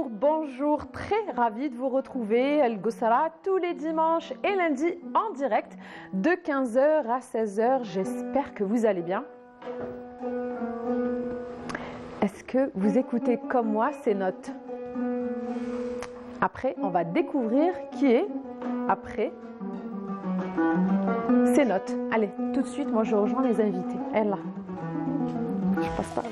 bonjour, très ravie de vous retrouver El Gossara tous les dimanches et lundis en direct de 15h à 16h. J'espère que vous allez bien. Est-ce que vous écoutez comme moi ces notes? Après, on va découvrir qui est après ces notes. Allez, tout de suite, moi je rejoins les invités. Elle là. Je passe par là.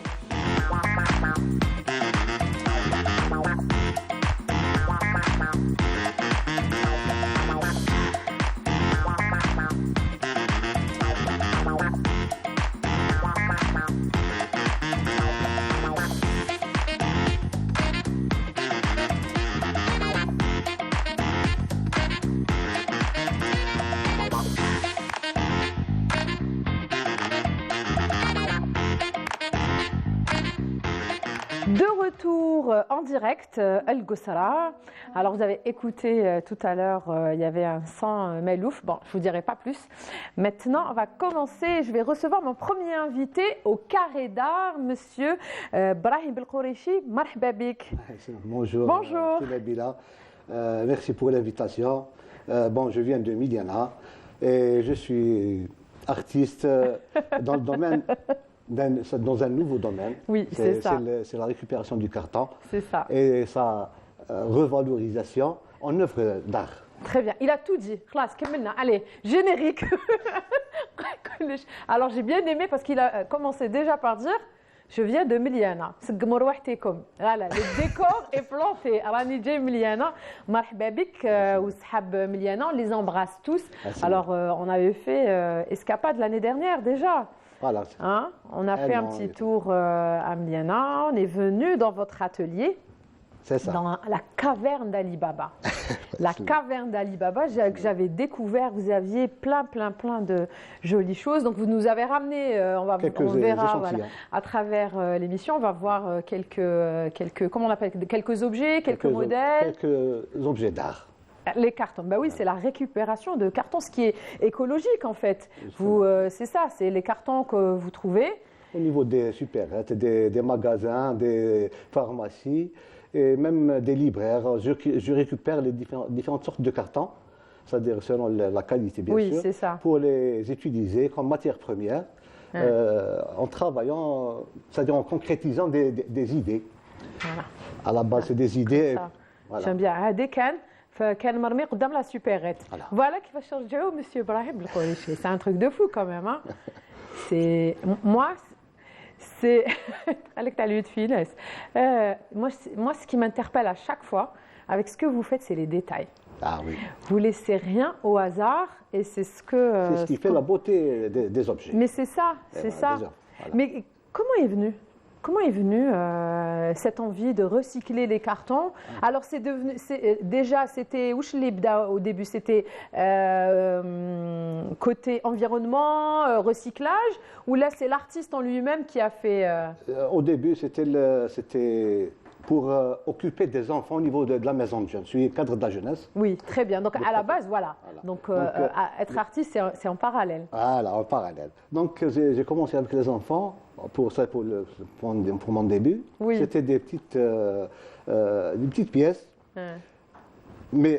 De retour en direct, El Gossara. Alors vous avez écouté tout à l'heure, il y avait un son Melouf. Bon, je ne vous dirai pas plus. Maintenant, on va commencer. Je vais recevoir mon premier invité au Carré d'Art, monsieur Brahim Belkhorechi. Marhaba bik. Bonjour. Bonjour. Merci pour l'invitation. Bon, je viens de Miliana et je suis artiste dans le domaine. Dans un nouveau domaine. Oui, c'est ça. C'est la récupération du carton. C'est ça. Et sa revalorisation en œuvre d'art. Très bien. Il a tout dit. Allez, générique. Alors, j'ai bien aimé parce qu'il a commencé déjà par dire je viens de Miliana. Voilà, le décor est planté. Miliana. Marhaba bik ou Sahab Miliana. On les embrasse tous. Alors, on avait fait Escapade l'année dernière déjà. Voilà. Hein? On a fait un petit tour à Miliana, on est venu dans votre atelier, dans la caverne d'Ali Baba. La caverne d'Ali Baba, que j'avais découvert, vous aviez plein de jolies choses. Donc vous nous avez ramené, on verra voilà, à travers l'émission, on va voir comment on appelle, quelques objets, quelques modèles. Quelques objets d'art. Les cartons, bah oui, c'est la récupération de cartons, ce qui est écologique en fait. C'est ça, c'est les cartons que vous trouvez. Au niveau des supérettes, des magasins, des pharmacies et même des libraires, je récupère les différentes sortes de cartons, c'est-à-dire selon la qualité bien sûr, c'est ça. Pour les utiliser comme matière première, en travaillant, c'est-à-dire en concrétisant des idées. Voilà. À la base, c'est des idées. Voilà. J'aime bien. فكان مرمي قدام لا سوبيريت فوالا كيفاش رجعوا مسيو ابراهيم بالقريشي سي ان تروك دو فو كان ميم سي moi avec ta lieu de finesse moi ce qui m'interpelle à chaque fois avec ce que vous faites c'est les détails. Ah oui. Vous laissez rien au hasard et c'est ce que c'est ce qui fait la beauté des objets. Mais c'est ça, c'est ça. Voilà. Mais comment est venue cette envie de recycler les cartons? Alors c'était au début c'était côté environnement, recyclage, ou là c'est l'artiste en lui-même qui a fait Au début c'était pour occuper des enfants au niveau de la maison de jeunes. Je suis cadre de la jeunesse. Oui, très bien. Donc à la base, voilà. Donc être artiste, c'est en parallèle. Voilà, en parallèle. Donc j'ai commencé avec les enfants pour mon début. Oui. C'était des petites pièces. Mais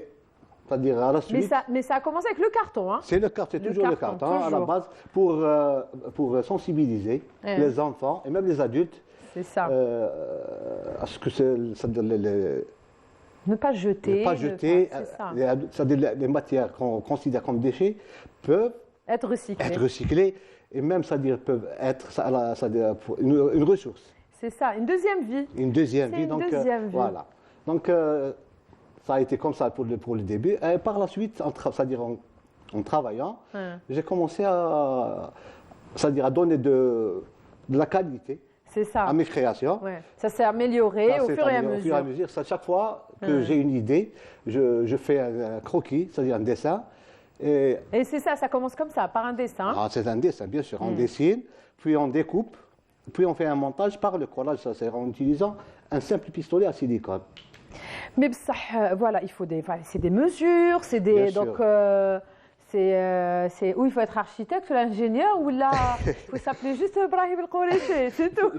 c'est-à-dire à la suite. Mais ça a commencé avec le carton, hein? C'est toujours le carton à la base pour sensibiliser les enfants et même les adultes. C'est ça. À ce que ne pas jeter. Ne pas jeter. Les matières qu'on considère comme déchets peuvent être recyclées et même peuvent être une ressource. C'est ça, une deuxième vie. Une deuxième vie. Deuxième vie. Voilà. Donc ça a été comme ça pour le début. Et par la suite, en travaillant, j'ai commencé à donner de la qualité. C'est ça. À mes créations. Ouais. Ça s'est amélioré au fur et à mesure. Chaque fois que j'ai une idée, je fais un croquis, c'est-à-dire un dessin. Et c'est ça, ça commence comme ça, par un dessin. Ah, c'est un dessin, bien sûr. On dessine, puis on découpe, puis on fait un montage par le collage, en utilisant un simple pistolet à silicone. Mais voilà, c'est des mesures, c'est des... Donc, c'est où il faut être architecte ou ingénieur, ou là, il faut s'appeler juste Brahim Belkhorechi, c'est tout.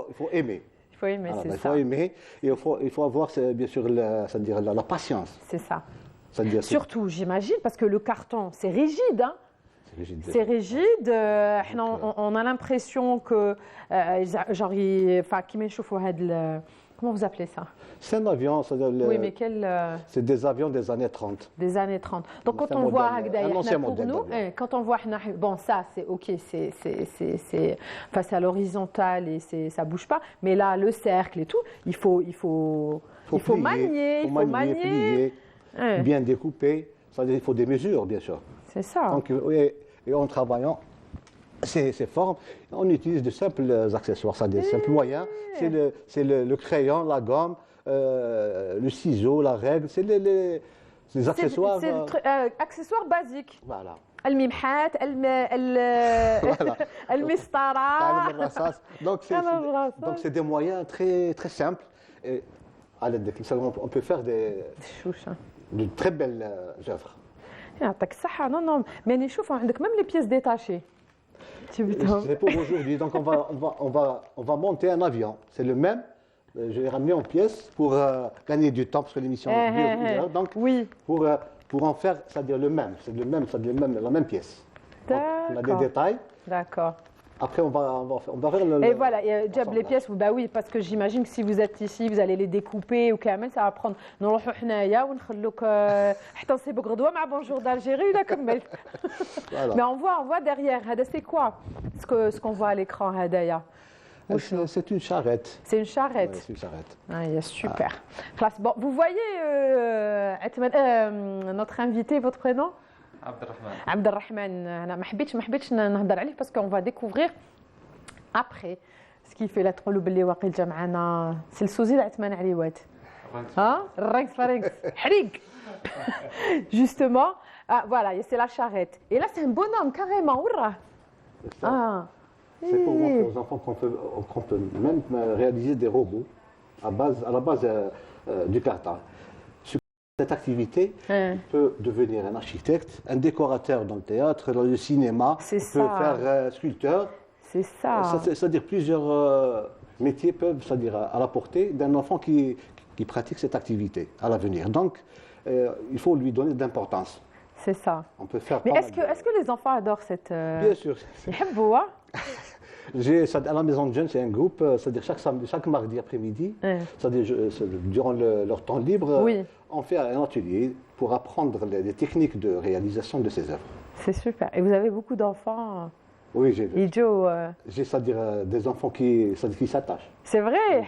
Il faut aimer. Il faut aimer, c'est ça. Il faut aimer et il faut avoir, bien sûr, la patience. C'est ça. Surtout, j'imagine, parce que le carton, c'est rigide, hein. C'est rigide. On a l'impression que, genre, comment vous appelez ça? C'est un avion. Oui, mais quel... C'est des avions des années 30. Des années 30. Donc, quand on voit pour nous, quand on voit... Bon, ça, c'est OK, c'est face à l'horizontale et ça ne bouge pas. Mais là, le cercle et tout, il faut manier. Il faut manier. Plier, bien découper. Il faut des mesures, bien sûr. C'est ça. Donc, et en travaillant ces formes, on utilise de simples accessoires, des simples moyens. C'est le crayon, la gomme, le ciseau, la règle. C'est les accessoires. C'est accessoires basiques. Voilà. الممحات المسطرة. Donc c'est des moyens très très simples. Et à l'aide de ça, on peut faire de très belles œuvres. يعطيك الصحة. Non, mais نشوفوا عندك même les pièces détachées. C'est pour aujourd'hui. Donc on va monter un avion. C'est le même. Je l'ai ramené en pièces pour gagner du temps parce que l'émission est donc oui. Pour en faire, c'est-à-dire le même. C'est la même pièce. Donc, on a des détails. D'accord. Après, on va faire le. Et voilà, Jab, les pièces, bah oui, parce que j'imagine que si vous êtes ici, vous allez les découper ou quand même, ça va prendre. نروحوا حنايا ونخلوك حتى نصيبك غدوه مع بونجور d'Algérie ولا كملت. Mais on voit derrière. هذا c'est quoi? Ce qu'on voit à l'écran هدايا. C'est une charrette. C'est une charrette. Ouais, c'est une charrette. Ah, super. Bon, vous voyez notre invité, votre prénom? Abdelrahman. ما حبيتش نهضر عليه parce qu'on va découvrir après ce qui fait la تقولوا باللي واقيل جا معنا سي السوزي اللي عثمان عليوات. الرنكس فرنكس حريق. Justement, voilà, c'est la charrette. Et là c'est un bonhomme carrément, ourra. C'est pour montrer aux enfants qu'on peut même réaliser des robots à la base du carton. Cette activité peut devenir un architecte, un décorateur dans le théâtre, dans le cinéma, peut faire sculpteur. C'est ça. C'est-à-dire plusieurs métiers peuvent, c'est-à-dire à la portée d'un enfant qui pratique cette activité à l'avenir. Donc, il faut lui donner de l'importance. C'est ça. On peut faire. Mais est-ce que les enfants adorent cette... Bien sûr. À la maison de jeunes, c'est un groupe, c'est-à-dire chaque mardi après-midi, c'est-à-dire durant leur temps libre, on fait un atelier pour apprendre les techniques de réalisation de ces œuvres. C'est super. Et vous avez beaucoup d'enfants? Oui, j'ai c'est-à-dire des enfants qui s'attachent. C'est vrai,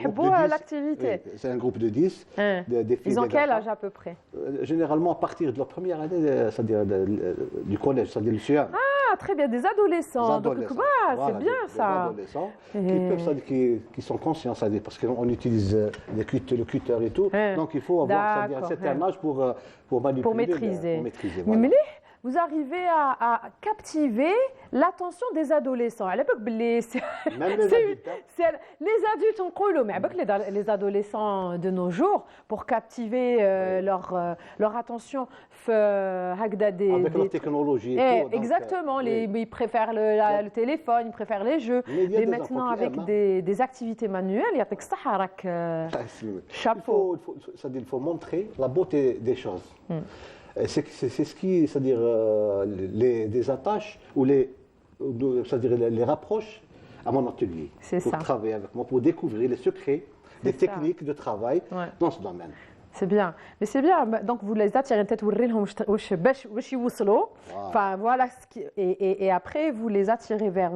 l'activité. C'est un groupe de 10. Des filles, ils ont quel âge à peu près? Généralement à partir de leur première année, c'est-à-dire du collège, c'est-à-dire le lycéen. Ah, très bien, des adolescents. Donc, c'est bien ça. Des adolescents qui sont conscients, c'est-à-dire parce qu'on utilise le cutter et tout. Donc il faut avoir un certain âge pour manipuler. Pour maîtriser. Voilà. Mais vous arrivez à captiver l'attention des adolescents. À l'époque, les adultes ont coulé, mais les adolescents de nos jours, pour captiver leur attention, avec la technologie. Et tout, exactement, ils préfèrent le téléphone, ils préfèrent les jeux. Mais maintenant, avec des activités manuelles, il y a chapeau. Il faut montrer la beauté des choses. C'est ce qui, c'est-à-dire les attaches ou c'est-à-dire les rapproche à mon atelier. Pour travailler avec moi, pour découvrir les secrets, les techniques de travail dans ce domaine. C'est bien, mais c'est bien. Donc vous les attirez peut-être enfin voilà et après vous les attirez vers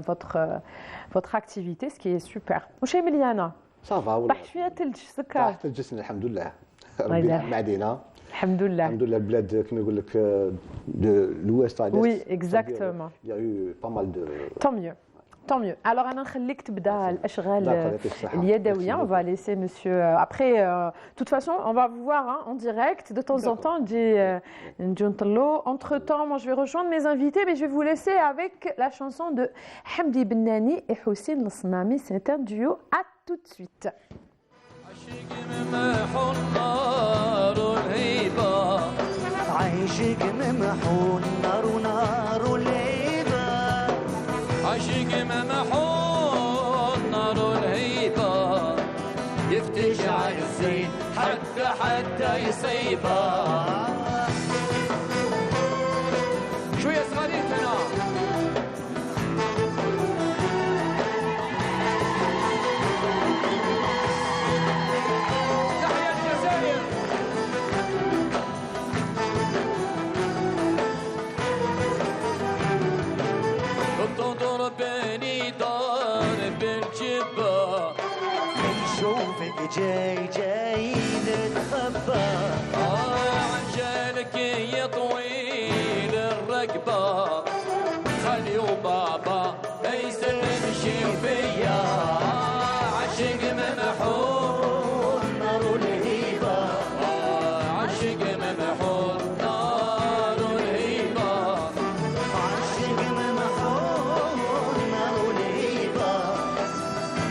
votre activité, ce qui est super. وش مليانة؟ Ça va. طاح شوية ثلج سكر. طاح ثلج الحمد لله. ربي يرحم علينا. الحمد لله. الحمد لله البلاد كما يقول لك de l'ouest à l'est. Oui, exactement. Il y a eu pas mal de. Tant mieux. Tant mieux. Alors, أنا نخليك تبدأ الأشغال اليدوية. On va laisser monsieur. Après, de toute façon, on va vous voir en direct. De temps en temps, entre-temps, moi, je vais rejoindre mes invités, mais je vais vous laisser avec la chanson de Hamdi Bennani et Houssine Lasnami. C'est un duo. À tout de suite. عايشك ممحون نار الهيبة عاشق ممحون نار الهيبة يفتش على الزين حتى يصيبه. شوية صغيرين هنا. تحية الجزائر. تضربني ضارب الجبة، نشوفك جاي نتخبى. عجلك يا طويل الرقبة، خلي وبابا ما يسلمش فيا. عاشق ممحور نار الهيبة، عاشق ممحور نار الهيبة. عاشق ممحور نار الهيبة،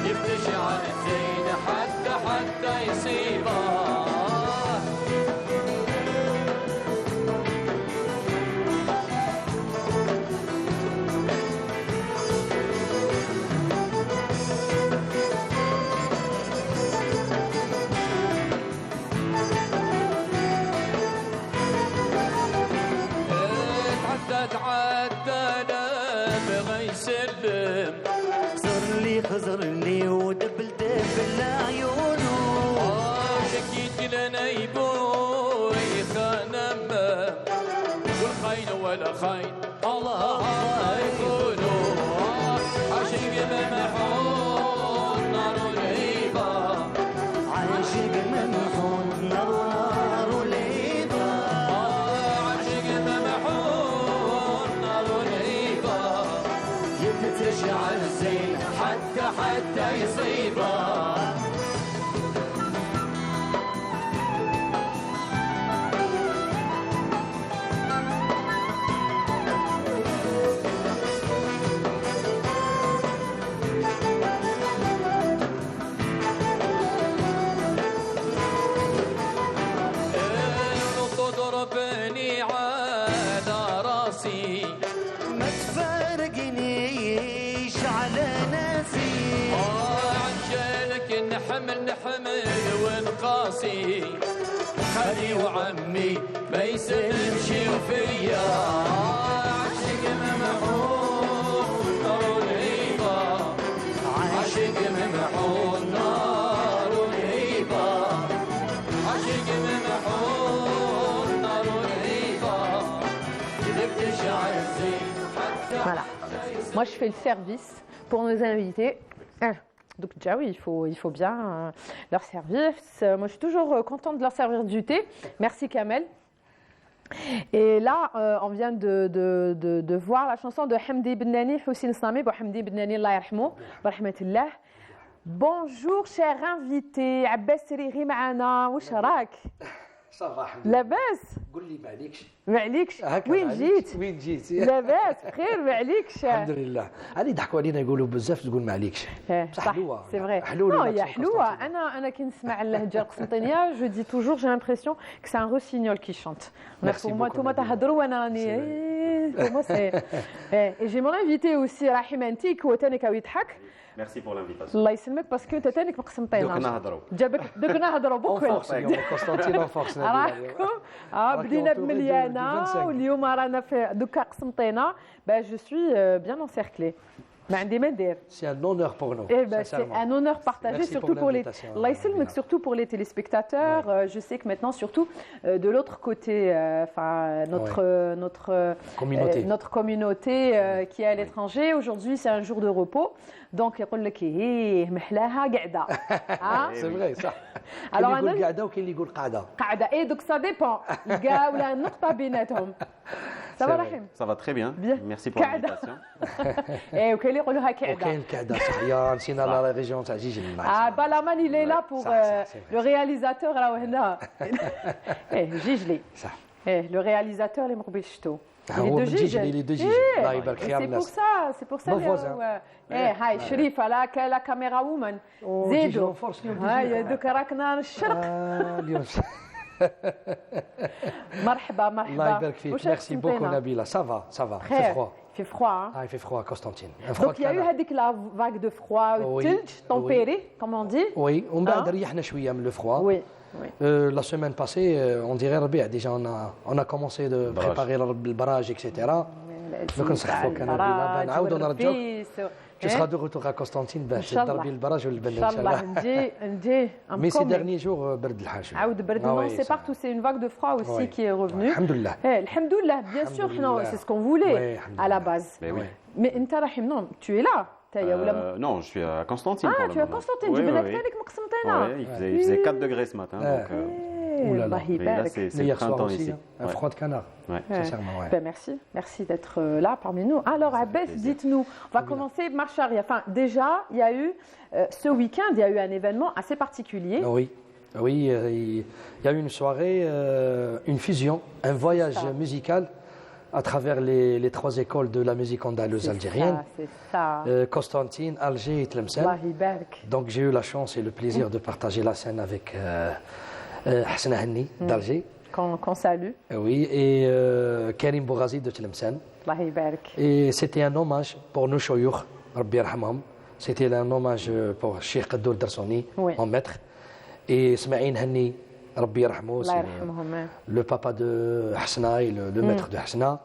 يفتش على الزين حتى يصيبه. تعدى لا بغى يسلم، خزر لي ودبل عيونه. شكيت لنا يبوي خانم، والخاين ولا خاين الله يكونوا. عاشق ممحون نار الهيبة، عاشق ممحون نار الهيبة، عاشق ممحون نار الهيبة. يفتش على الزين حتى يصيبه. تضربني على راسي، ما تفارقنيش على ناسي. عجلك نحمل ونقاسي، خلي وعمي ما يسلمش فيا. عاشق ممحون نار الهيبة، عاشق ممحون نار الهيبة، عاشق ممحون نار الهيبة. يفتش على الزين Voilà. Moi, je fais le service pour nos invités. Donc déjà, oui, il faut bien leur servir. Moi, je suis toujours contente de leur servir du thé. Merci, Kamel. Et là, on vient de voir la chanson de Hamdi Bennani, Houssine Sami, Hamdi Bennani, Allah yarhamou, barahmatillah. Bonjour, cher invité. Abbas Riri معنا. واش راك؟ صباح لاباس؟ قول لي معليكش معليكش وين جيت؟ وين جيت؟ لاباس بخير معليكش؟ الحمد لله. علي ضحكوا علينا يقولوا بزاف تقول معليكش. بصح حلوه سي فري. حلوه هي حلوه. انا كي نسمع اللهجه القسنطينيه جو دي توجور جي لامبرسيون كو سي ان روسينيول كي شونت. بور موا نتوما تهضروا وانا راني بور موا سي. اي جي مون انفيتي اوسي رحيم انتيك هو تاني كاو يضحك. Merci pour l'invitation. الله يسلمك باسكو انت تانيك من قسنطينه. دوك نهضروا. جابك دوك نهضروا بكل. قسنطينه فورس. بدينا بمليانه واليوم رانا في دوكا قسنطينه. جو سوي بيان انسيركلي. ما عندي ما ندير. C'est un honneur pour nous. C'est un honneur partagé, surtout pour les. Allah yسلمك, surtout pour les téléspectateurs. Je sais que maintenant, surtout de l'autre côté, enfin notre communauté qui est à l'étranger. Aujourd'hui, c'est un jour de repos. Donc, يقول لك إيه محلاها قعدة. C'est vrai ça. Alors, اللي يقول قعدة وكاين اللي يقول قعدة. قعدة. إيه donc ça dépend. القا ولا النقطة بيناتهم. Ça va Rahim? Ça va très bien. Merci pour l'invitation. Et وكاين اللي يقولوها كعدة. وكاين الكعدة صحيح. نسينا لا ريجيون تاع جيجل. Balaman il est là pour le réalisateur راهو هنا. جيجلي. صح. Le réalisateur اللي مقبل شتو. هو من جيجلي اللي دو جيجلي. الله يبارك فيها الناس. C'est pour ça. هاي شريفة لا كاميرا وومن. زيدوا. هاي دوك راكنا الشرق. مرحبا. الله يبارك فيك. ميرسي بوكو نبيلة. سافا. خير. Il fait froid. Hein? Ah, il fait froid à Constantine. Donc il y a eu la vague de froid, tempéré, comme on dit. Oui, on a le froid. Oui. La semaine passée, on dirait Rabia, déjà on a commencé de préparer le barrage, etc. Donc on tu seras de retour à Constantine, tu as le barrage ou le mais ces derniers jours, c'est partout, c'est une vague de froid aussi qui est revenue. Alhamdoulilah, bien sûr, c'est ce qu'on voulait à la base. Mais tu es là. Non, je suis à Constantine. Ah, tu es à Constantine, tu il faisait 4 degrés ce matin. Donc, là, c'est le printemps ici. Un froid de canard. Sincèrement. Merci d'être là parmi nous. Alors, Abbas, dites-nous, on va commencer marche arrière. Enfin, déjà, il y a eu, ce week-end, il y a eu un événement assez particulier. Oui, il y a eu une soirée, une fusion, un voyage musical à travers les 3 écoles de la musique andalouse algérienne. C'est ça. Constantine, Alger et Tlemcen. Donc j'ai eu la chance et le plaisir de partager la scène avec Hassan Hanni d'Alger. Qu'on salue. Oui, et Karim Bougazi de Tlemcen. Et c'était un hommage pour nos choyour, Rabbi Yarhamhum. C'était un hommage pour Cheikh Qadour Darsoni, en maître. Et Smaïn Hanni, Rabbi Yarhamhou, c'est le papa de Hasna et le maître de Hasna.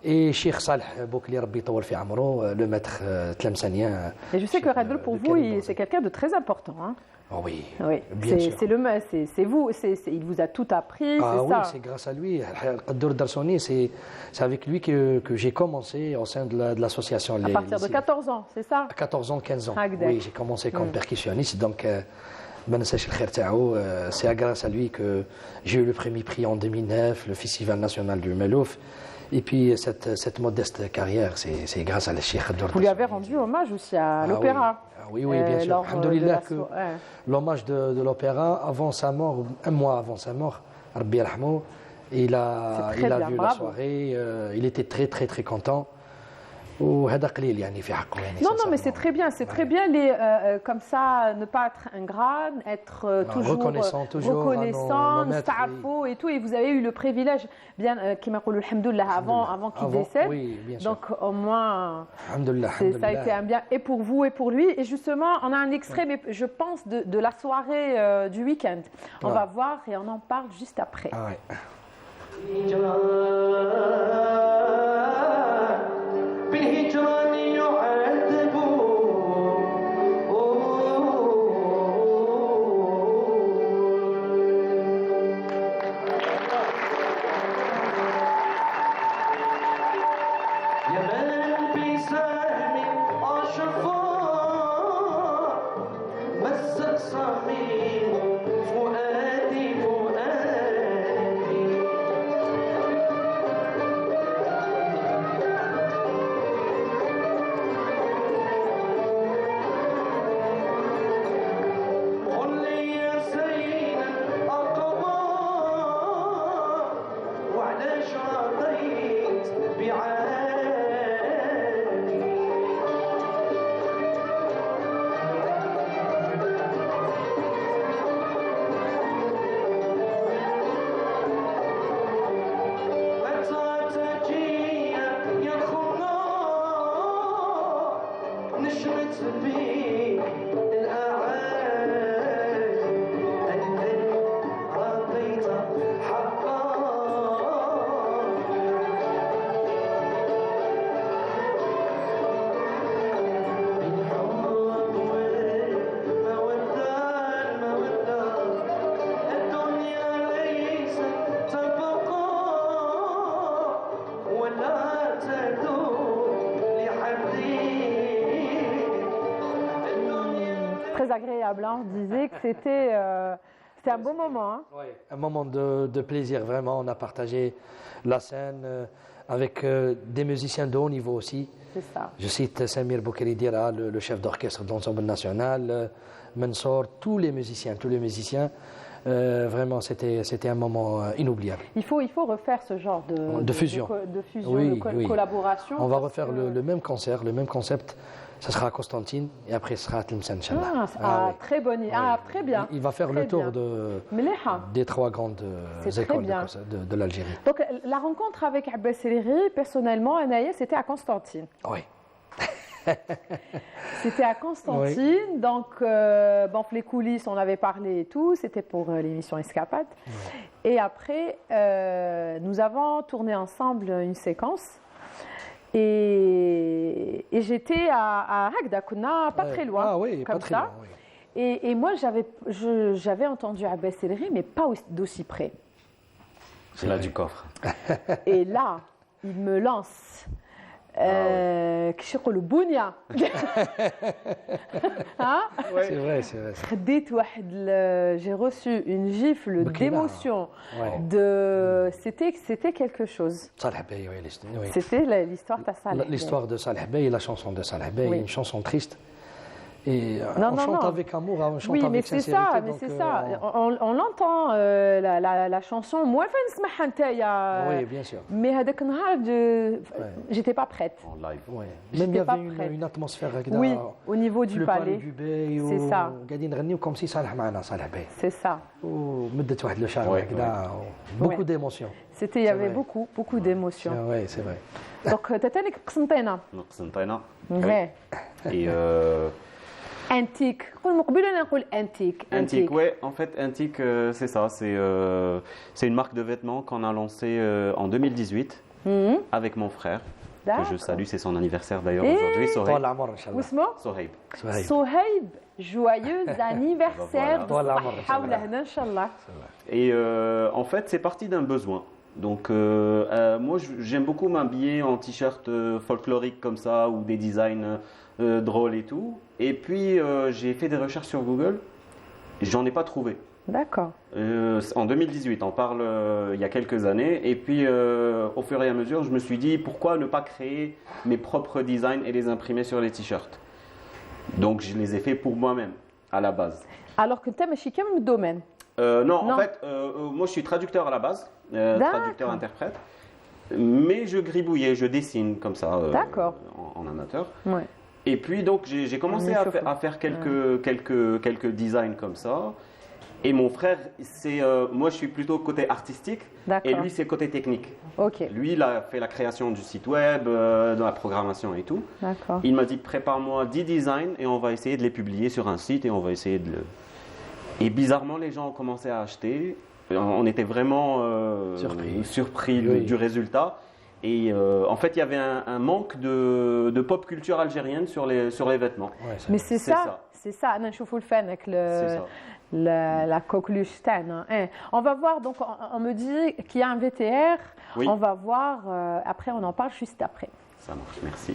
Et Cheikh Saleh Boukli, Rabbi Tawal fi Amro, le maître tlemcenien. Et je sais que Radul, pour vous, c'est quelqu'un de très important. Hein? Oh oui, bien sûr. C'est vous, il vous a tout appris, c'est ça. Oui, c'est grâce à lui. Qadour Darsoni, c'est avec lui que j'ai commencé au sein de l'association. À partir de 14 ans, c'est ça? À 14 ans, 15 ans. Oui, j'ai commencé comme percussionniste, donc... c'est grâce à lui que j'ai eu le premier prix en 2009, le Festival national du Melouf. Et puis cette modeste carrière, c'est grâce à la Cheikh Qadour. Vous lui avez rendu hommage aussi à l'opéra. Oui, bien sûr. Alhamdoulilah que l'hommage de l'opéra, avant sa mort, un mois avant sa mort, Rabbi Yarhamhou, il a vu la soirée, il était très très très content. Non, mais c'est très bien, comme ça, ne pas être ingrat, être toujours reconnaissant, et tout. Et vous avez eu le privilège, bien, qui m'a dit alhamdoulilah avant qu'il décède. Oui, bien sûr. Donc au moins, ça a été un bien et pour vous et pour lui. Et justement, on a un extrait, mais je pense de la soirée du week-end. On va voir et on en parle juste après. بالهجران يعذب يا من بسهم أشفار مسك صميم فؤادي agréable. On disait que c'était un beau moment. Hein. Oui, un moment de plaisir, vraiment. On a partagé la scène avec des musiciens de haut niveau aussi. C'est ça. Je cite Samir Boukeri Dira, le chef d'orchestre de l'Ensemble national, Mansour, tous les musiciens. Vraiment, c'était un moment inoubliable. Il faut refaire ce genre de fusion, de collaboration. On va refaire le même concert, le même concept. Ça sera à Constantine et après ce sera à Tlemcen, Inch'Allah. Très bonne idée. Très bien. Il va faire le tour des 3 grandes écoles de l'Algérie. Donc la rencontre avec Abbas Eliri, personnellement, Anaïs, c'était à Constantine. Oui. C'était à Constantine, oui. Donc les coulisses, on avait parlé et tout, c'était pour l'émission Escapade. Ouais. Et après, nous avons tourné ensemble une séquence. Et j'étais à Hagda, pas très loin, comme pas très ça. Loin, oui. Et moi, j'avais entendu Abbas Eliri, mais pas d'aussi près. C'est là du coffre. Et là, il me lance. كيش يقولوا بنية C'est vrai, c'est vrai. J'ai reçu une gifle d'émotion. C'était quelque chose. C'était l'histoire de Saleh Bey. L'histoire de Saleh Bey et la chanson de Saleh Bey, une chanson triste. Et on chante avec amour, on chante avec sincérité. Oui, mais c'est ça. On l'entend, la chanson. Moi, oui, bien sûr. Mais j'étais pas prête. En live. Ouais. Même il y avait une atmosphère. Oui, au niveau du palais. C'est ça. Comme si Saleh Bey. C'est ça. Beaucoup d'émotions. Il y avait beaucoup d'émotions. Oui, c'est vrai. Donc, تتنك قسنطينة. قسنطينة. Et antique. Antique, ouais. En fait, Antique, c'est ça. C'est une marque de vêtements qu'on a lancée en 2018 avec mon frère. Que je salue, c'est son anniversaire d'ailleurs aujourd'hui. Sohaib, joyeux anniversaire. Et en fait, c'est parti d'un besoin. Donc, moi, j'aime beaucoup m'habiller en t-shirt folklorique comme ça ou des designs drôles et tout. Et puis, j'ai fait des recherches sur Google et j'en ai pas trouvé. D'accord. En 2018, on parle il y a quelques années. Et puis, au fur et à mesure, je me suis dit, pourquoi ne pas créer mes propres designs et les imprimer sur les t-shirts? Donc, je les ai faits pour moi-même, à la base. Alors que tu es quel domaine? Non, en fait, moi, je suis traducteur à la base, traducteur-interprète. Mais je gribouillais, je dessine comme ça, en amateur. Ouais. Et puis, donc, j'ai commencé à faire quelques designs comme ça. Et mon frère, moi je suis plutôt côté artistique et lui c'est côté technique. Okay. Lui il a fait la création du site web, de la programmation et tout. Il m'a dit prépare-moi 10 designs et on va essayer de les publier sur un site et on va essayer de le... Et bizarrement les gens ont commencé à acheter. On était vraiment surpris du résultat. Et en fait il y avait un manque de pop culture algérienne sur les vêtements. Ouais, mais c'est ça. C'est ça. La coqueluche Stan. On va voir, donc on me dit qu'il y a un VTR. Oui. On va voir, après on en parle juste après. Ça marche, merci.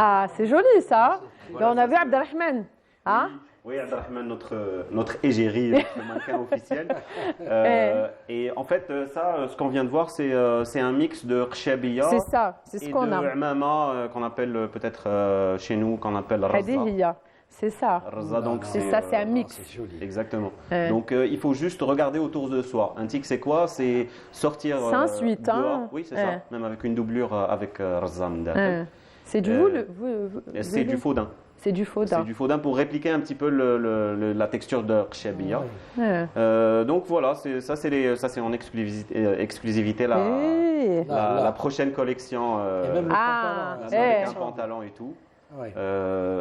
Ah, c'est joli ça. Voilà, on a vu Abdelrahman. Hein? Oui, Abdelrahman, notre égérie, notre mannequin officiel. Et en fait, ça, ce qu'on vient de voir, c'est un mix de Rshabiya. C'est ça, c'est ce qu'on a. Et de Umama, qu'on appelle peut-être chez nous, qu'on appelle Raza. C'est ça. Raza, donc c'est un mix. C'est joli. Exactement. Donc il faut juste regarder autour de soi. Un tic, c'est quoi? C'est sortir dehors. Hein? Oui, c'est ça. Même avec une doublure avec Raza. C'est du c'est du faux daim. C'est du faux daim. C'est du faux daim pour répliquer un petit peu la texture de Rshabiya. Donc voilà, ça c'est en exclusivité la prochaine collection. Et même le pantalon. Avec un pantalon et tout. Ouais.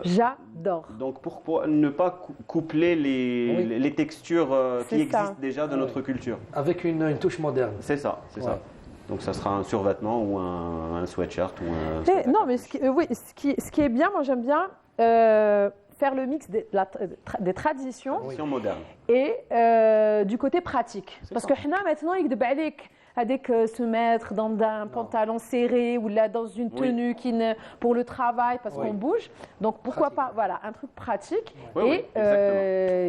J'adore. Donc pourquoi ne pas coupler les textures qui existent déjà de notre culture avec une touche moderne. C'est ça, c'est ça. Donc ça sera un survêtement ou un sweatshirt ou un... Non, mais ce qui est bien, moi j'aime bien faire le mix des traditions modernes et du côté pratique. Parce que maintenant, avec se mettre dans un pantalon serré ou là dans une tenue pour le travail parce qu'on bouge. Donc pourquoi pas, voilà, un truc pratique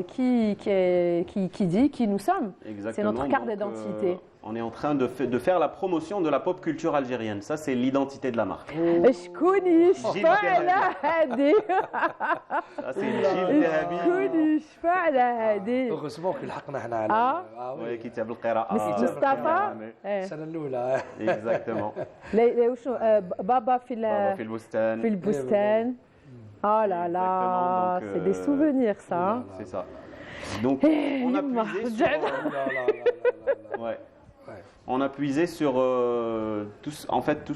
qui dit qui nous sommes. C'est notre carte d'identité. On est en train de faire la promotion de la pop culture algérienne. Ça, c'est l'identité de la marque. شكوني شفعلة هادي. Ça, c'est Gilles Dahabi. شكوني شفعلة هادي. heureusement que لحقنا احنا على oui, كتاب القراءة. مصطفى السنة الأولى. Exactement. وشنو بابا في البستان. في البستان. Oh là là, c'est des souvenirs ça. C'est ça. Donc on a puisé sur on a puisé sur tout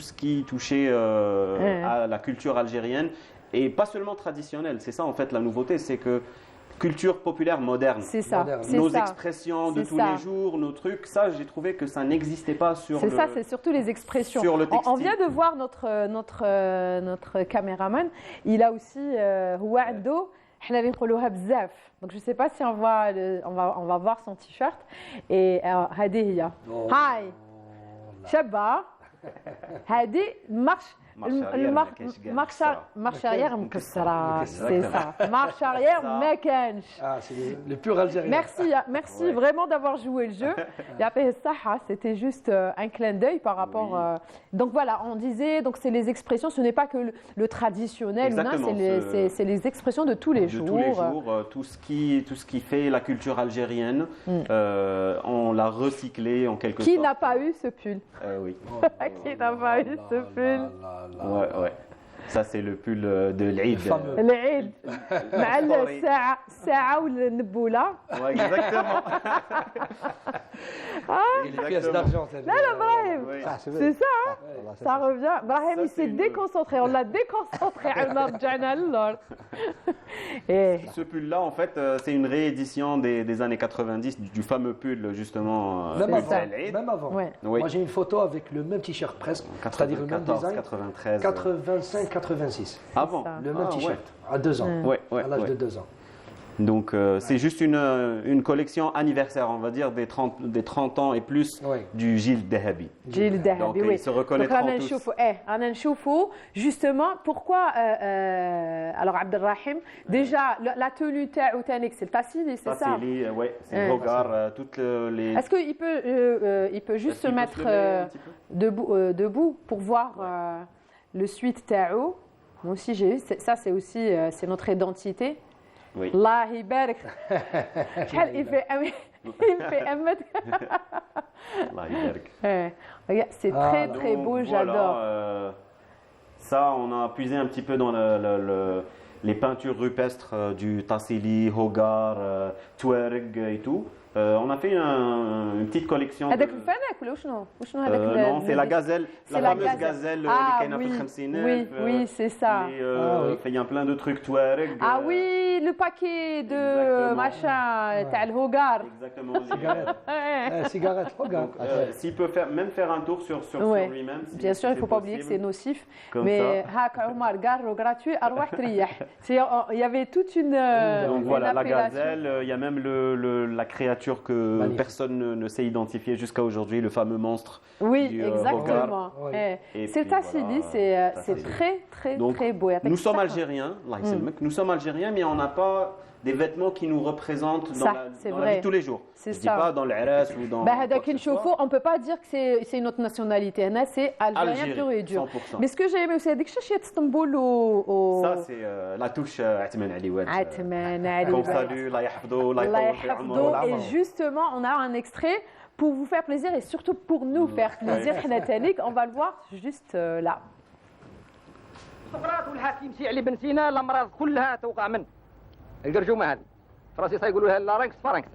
ce qui touchait à la culture algérienne et pas seulement traditionnelle. C'est ça en fait la nouveauté, c'est que culture populaire moderne. C'est ça. Nos expressions de tous les jours, nos trucs, ça j'ai trouvé que ça n'existait pas sur C'est ça, c'est surtout les expressions. Sur le textile. On vient de voir notre caméraman, il a aussi Ouaddo. Donc je ne sais pas si on va voir son t-shirt et هذه هي هاي شابة هذه marche arrière مكسرة c'est ça marche arrière ما كانش c'est le pur algérien. Merci vraiment d'avoir joué le jeu. C'était juste un clin d'œil par rapport donc voilà, on disait donc c'est les expressions, ce n'est pas que le traditionnel, c'est les expressions de tous les jours. Tous les jours, tout ce qui fait la culture algérienne, on l'a recyclé en quelque sorte. Qui n'a pas eu ce pull? Oui. Qui n'a pas eu ce pull? Ouais. Ça, c'est le pull de l'Eid. L'Eid. مع الساعة والنبولة. Ouais, exactement. Les pièces d'argent. Là, Brahim. C'est ça. Ça revient. Brahim, il s'est déconcentré. On l'a déconcentré. Ce pull-là, en fait, c'est une réédition des années 90 du fameux pull, justement. Même avant. Ouais. Moi, j'ai une photo avec le même t-shirt presque. C'est-à-dire le même design. 93. 85, 86. Avant. Le même t-shirt. À 2 ans. À l'âge de 2 ans. Donc c'est juste une collection anniversaire, on va dire, des 30 ans et plus du Gilles Dahabi. Gilles Dahabi, donc, ils se reconnaîtront tous. أنا نشوفه justement pourquoi alors Abdelrahim déjà la tenue تاعو تانيك c'est le tassili, c'est ça? Tassili, c'est le regard, toutes les. Est-ce qu'il peut juste se mettre debout pour voir le suite تاعو? Moi aussi j'ai eu ça, c'est aussi c'est notre identité. Oui. Allah يبارك. il fait أمد. Allah يبارك. Regarde, c'est très beau, j'adore. Ça, on a puisé un petit peu dans les peintures rupestres du Tassili, Hogar, Touareg et tout. On a fait une petite collection. هذاك الفنك ولا وشنو هذاك؟ Non, c'est la gazelle, la fameuse gazelle اللي كاينه في الخمسينات. Oui, c'est ça. Il y a plein de trucs Touareg. Ah oui, le paquet de machin تاع الهوغار. Exactement. Cigarette, Hogar. S'il peut même faire un tour sur lui-même. Bien sûr, il ne faut pas oublier que c'est nocif. Mais هاك عمر قارو gratuit أروح تريح. Il y avait toute une. Donc voilà, la gazelle. Il y a même la créature que personne ne sait identifier jusqu'à aujourd'hui, le fameux monstre. Oui, du, exactement. C'est le tassili, c'est très beau. Nous sommes algériens, nous sommes algériens, mais on n'a pas des vêtements qui nous représentent dans la vie de tous les jours. Je ne dis pas dans l'Aras ou dans. On ne peut pas dire que c'est une autre nationalité. C'est algérien pur et dur. 100%. Mais ce que j'ai aimé aussi, c'est que Istanbul Ça, c'est la touche Atman Ali Wad. Qu'on salue, la yahfdou, la yahfdou. Et justement, on a un extrait pour vous faire plaisir et surtout pour nous faire plaisir. On va le voir juste là. الصفرات والحكيم سي علي بن سينا الامراض كلها توقع من القرجومه هذه فراسي يقولوا لها اللارنكس فارنكس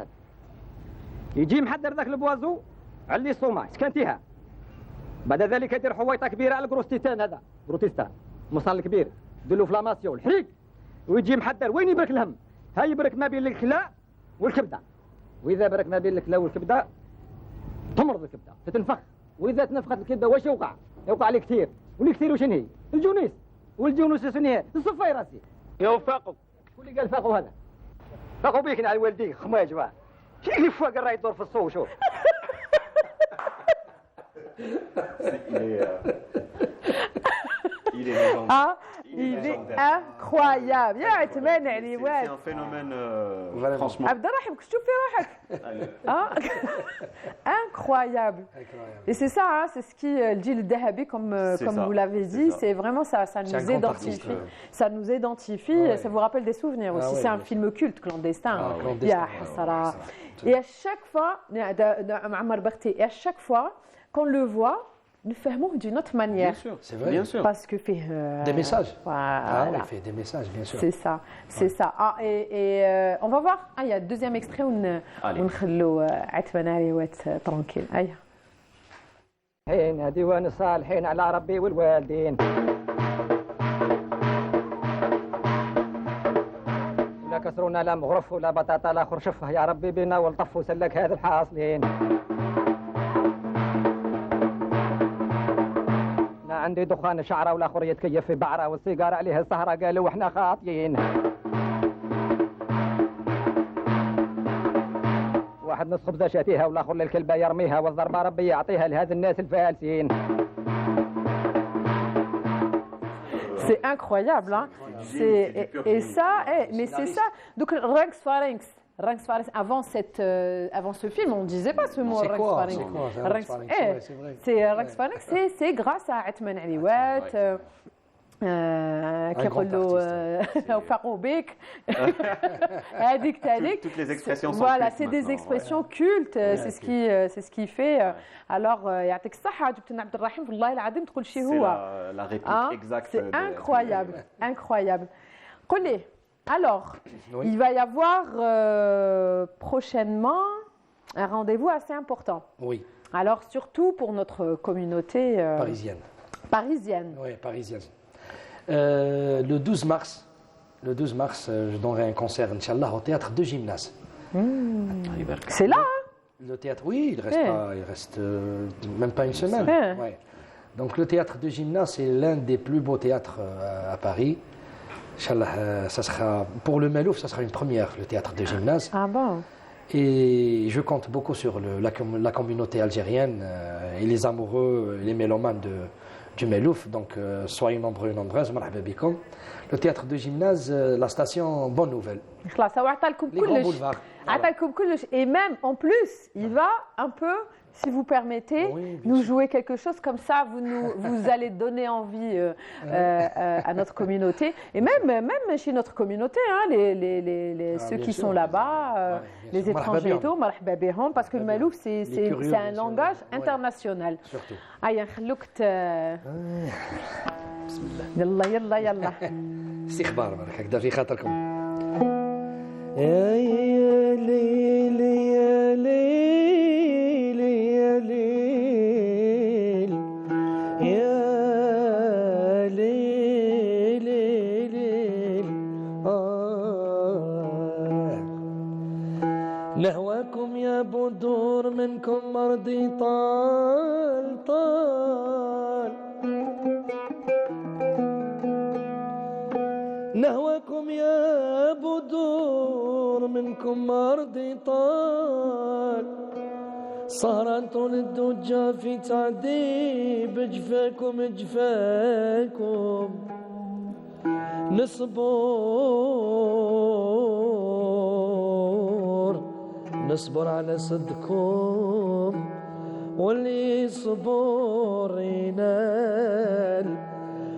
يجي محضر ذاك البوازو علي الصومع سكنتيها بعد ذلك يدير حويطه كبيره على الكروستيتان هذا بروتيستان مصال الكبير يدير له فلاماسيون الحريق ويجي محضر وين يبرك الهم ها يبرك ما بين الكلى والكبده واذا برك ما بين الكلى والكبده تمرض الكبده تتنفخ واذا تنفخت الكبده واش يوقع عليه كثير واللي كثير وشنو هي الجونيس والجونوس شنو هي الصفاي راسي يوفقوا شكون اللي قال فاقوا هذا فاقوا بيك على والديك خماج واه شي اللي فوق الراي يدور في الصو شوف Il est légendaire. Ah, il est incroyable. C'est un phénomène, franchement. Abdelrahim, qu'est-ce que tu fais, hein? Incroyable. Et c'est ça, hein, c'est ce qui dit le Dahabi, comme vous l'avez dit, c'est vraiment ça nous identifie. Ça nous identifie, ça vous rappelle des souvenirs aussi. C'est un film culte, clandestin. Et à chaque fois, et à chaque fois qu'on le voit, nous faisons d'une autre manière. Bien sûr, c'est vrai. Bien sûr. Parce que fait des messages. Voilà. Ah, il fait des messages, bien sûr. C'est ça, c'est ça. Ah, et on va voir. Ah, il y a un deuxième extrait où on خلو عتبنا ريوات tranquille. أيه. حين ديوان الصالحين على ربي والوالدين. لا كسرونا لا مغرف ولا بطاطا لا خرشف يا ربي بنا والطف وسلك هذا الحاصلين. عندي دخان شعره والاخر يتكيف في بعره والسيجاره عليها السهره قالوا احنا خاطيين. واحد نص خبزه شاتيها والاخر للكلبه يرميها والضربه ربي يعطيها لهذا الناس الفالسين. C'est incroyable, hein. Et ça, mais c'est ça. Donc Rex Pharynx. Avant ce film, on ne disait pas ce mot Rex Pharynx. C'est Rex Pharynx, c'est grâce à Atman Aliwat, كيقول له وفاقوا بك هذيك تالك. Toutes les expressions sont voilà, c'est des expressions cultes, c'est ce qui fait. Alors يعطيك الصحة جبت لنا عبد الرحيم والله العظيم تقول شي هو. C'est la réplique exacte. C'est incroyable. قل لي. Alors, il va y avoir prochainement un rendez-vous assez important. Oui. Alors, surtout pour notre communauté parisienne. Oui, parisienne. Le 12 mars, je donnerai un concert, Inch'Allah, au théâtre de Gymnase. C'est là, hein? Le théâtre, oui, il reste même pas une semaine. Ouais. Donc, le théâtre de Gymnase, c'est l'un des plus beaux théâtres à Paris. Inch'Allah, ça sera, pour le Malouf, ça sera une première, le théâtre de Gymnase. Ah bon? Et je compte beaucoup sur la communauté algérienne et les amoureux, les mélomanes du Malouf. Donc, soyez nombreux et nombreuses. Le théâtre de Gymnase, la station Bonne Nouvelle. Les grands boulevards. Et même, en plus, il va un peu, si vous permettez, nous jouer quelque chose comme ça. Vous allez donner envie à notre communauté. Et même chez notre communauté, hein, ceux qui sont là-bas, les étrangers et tout, parce que le Malouf, c'est un langage international. Surtout. يلا استخبار برك هكذا في خاطركم. نهواكم يا بدور منكم مرضي طال نهواكم يا بدور منكم مرضي طال سهران طول الدجى في تعذيب جفاكم نصبر على صدقكم واللي صبور ينال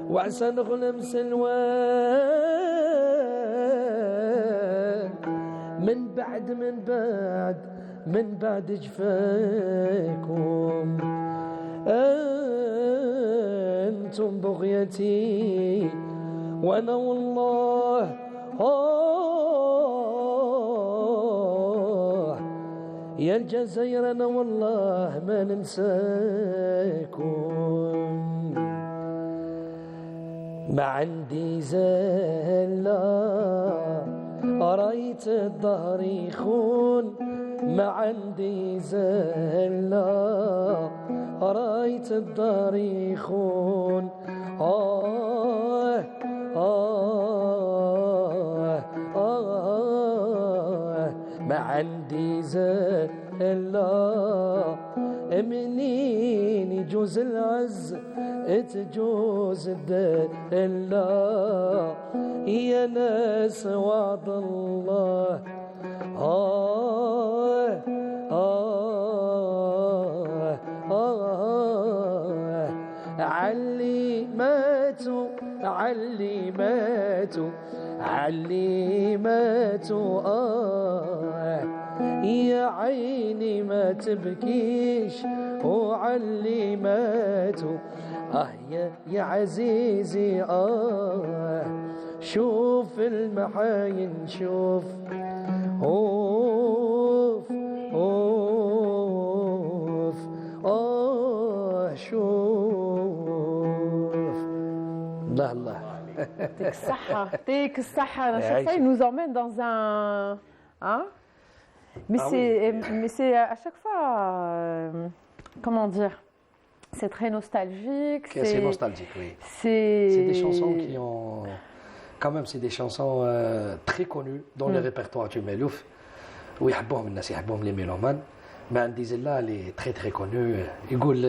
وعسى نغلم سلوان من بعد جفاكم أنتم بغيتي وأنا والله يا الجزائر أنا والله ما ننساكم ما عندي زلة رأيت الظهر يخون ما عندي زلة رأيت الظهر يخون ما عندي زلة منين يجوز العز تجوز الدلة يا ناس وعد الله علماتوا يا عيني ما تبكيش وعلماتوا يا عزيزي شوف المحاين شوف اوف شوف الله يعطيك الصحة. Ça, il nous emmène dans un... Hein? Mais c'est à chaque fois... comment dire? C'est très nostalgique. C'est nostalgique, oui. C'est des chansons qui ont... Quand même, c'est des chansons très connues dans le répertoire du Malouf. ويحبوهم الناس يحبوهم les mélomanes. Mais عندي زلة اللي très très connu. يقول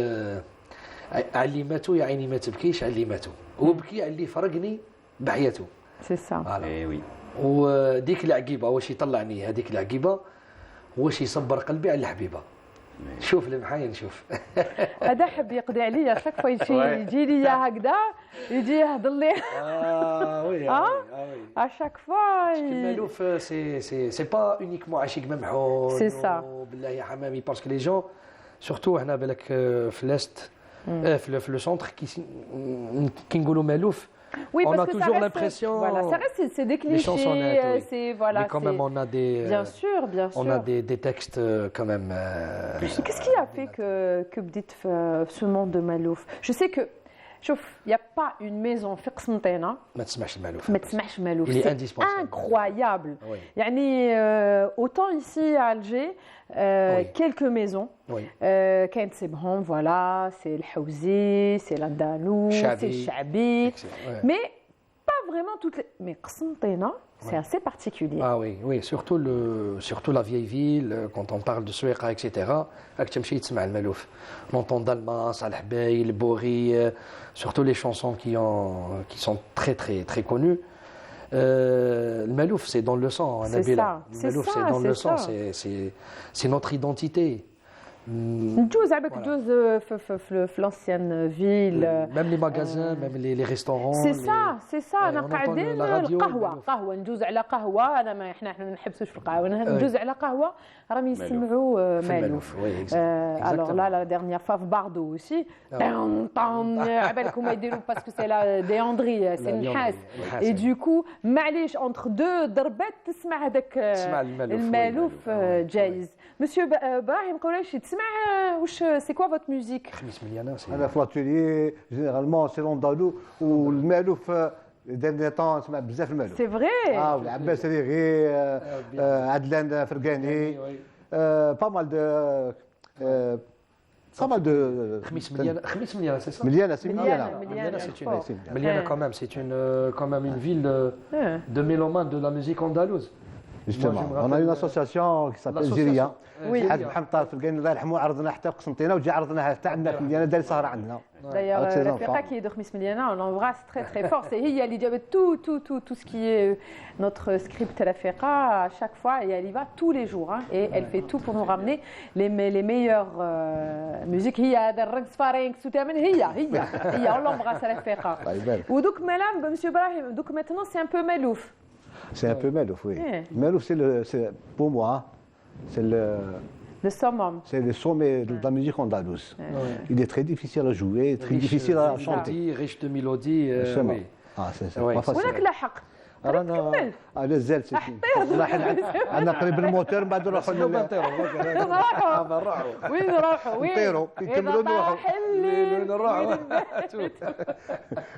علماتو يا عيني ما تبكيش علماتو وبكي على اللي فرقني بعياته. سي سا. اي وي. وديك العقيبه واش يطلعني هذيك العقيبه واش يصبر قلبي على الحبيبه. شوف المحاين شوف. هذا حب يقضي عليا شاك فوا يجي لي هكذا يجي يهضر لي. وي à chaque fois. المالوف c'est pas uniquement عشيق ممحون. سي سا. بالله يا حمامي باسكو لي جون سورتو هنا بالك في لست في لو سونتر كي نقولوا مالوف. Oui, on parce a que toujours ça l'impression. Voilà, ça reste, c'est des clichés. Oui. C'est voilà. Mais quand même, on a des. Bien sûr, bien sûr. On a des textes quand même. Qu'est-ce qui a fait que vous dites ce monde de Malouf? Je sais que. شوف, il n'y a pas une maison في قسنطينة ما تسمعش المالوف. ما تسمعش المالوف. Il est indispensable. Incroyable. Oui. يعني autant ici à Alger, quelques maisons. Oui. كاين تسيبهم, voilà, c'est le Houzi, c'est l'Andalou, c'est le Chabi. Mais pas vraiment toutes les. Mais قسنطينة, c'est assez particulier. Ah oui, oui, surtout la vieille ville, quand on parle de Souiqa, etc. راك تمشي تسمع المالوف. On entend Dalma, Saleh Bey, le Bouri, surtout les chansons qui sont très très très connues. Le malouf, c'est dans le sang, Nabila. Le malouf, c'est dans le sang, c'est notre identité. ندوز عباك ندوز في l'ancienne ville. Même les magasins, même les restaurants. C'est ça. أنا قاعدين قهوة ندوز على قهوة. أنا ما إحنا ما نحبسوش في القهوة. ندوز على قهوة راهم يسمعوا مالوف. Alors là, la dernière fois في باردو aussi. عبالك هما يديروا باسكو سي لا دياندري سي النحاس. Et du coup معليش entre deux ضربات تسمع هذاك المالوف جايز. Monsieur Brahim Koulaïch, تسمع واش سي كوا فوت ميوزيك؟ خميس مليانة. أنا في لاتولي جينيرالمون سي لوندالو والمالوف ديرني طون نسمع بزاف المالوف. سي فري. عباس ريغي عدلان فرقاني با مال دو خميس مليانة c'est ça. مليانة quand même, c'est quand même une ville de mélomanes de la musique andalouse. Justement, on a une association qui s'appelle Ziria. حاج محمد طارق فرقاني الله يرحمه عرضنا حتى في قسنطينة وجا عرضناها حتى عندنا في مليانة دار سهرة عندنا. D'ailleurs, Rafika qui est de Khmis Miliana, on l'embrasse très très fort. C'est Hiya, elle y avait tout ce qui est notre script Rafika. À chaque fois, et elle y va tous les jours. Hein, et elle fait tout pour nous ramener les meilleures musiques. Hiya, Darreg Sfarenk, Soutamen, Hiya, on l'embrasse Rafika. Ou donc, Madame, Monsieur Brahim, donc maintenant c'est un peu Malouf. C'est un peu Malouf, oui. Malouf, pour moi, c'est le summum. C'est le sommet de la musique andalouse. Il est très difficile à jouer, très difficile à chanter. Riche de mélodies. Oui. C'est ça. وينك لاحق؟ رانا على الزال ساكن. أنا قريب الموتور بعد نروحوا وين نروحوا؟ نطيروا نكملوا نروحوا. وين نروحوا؟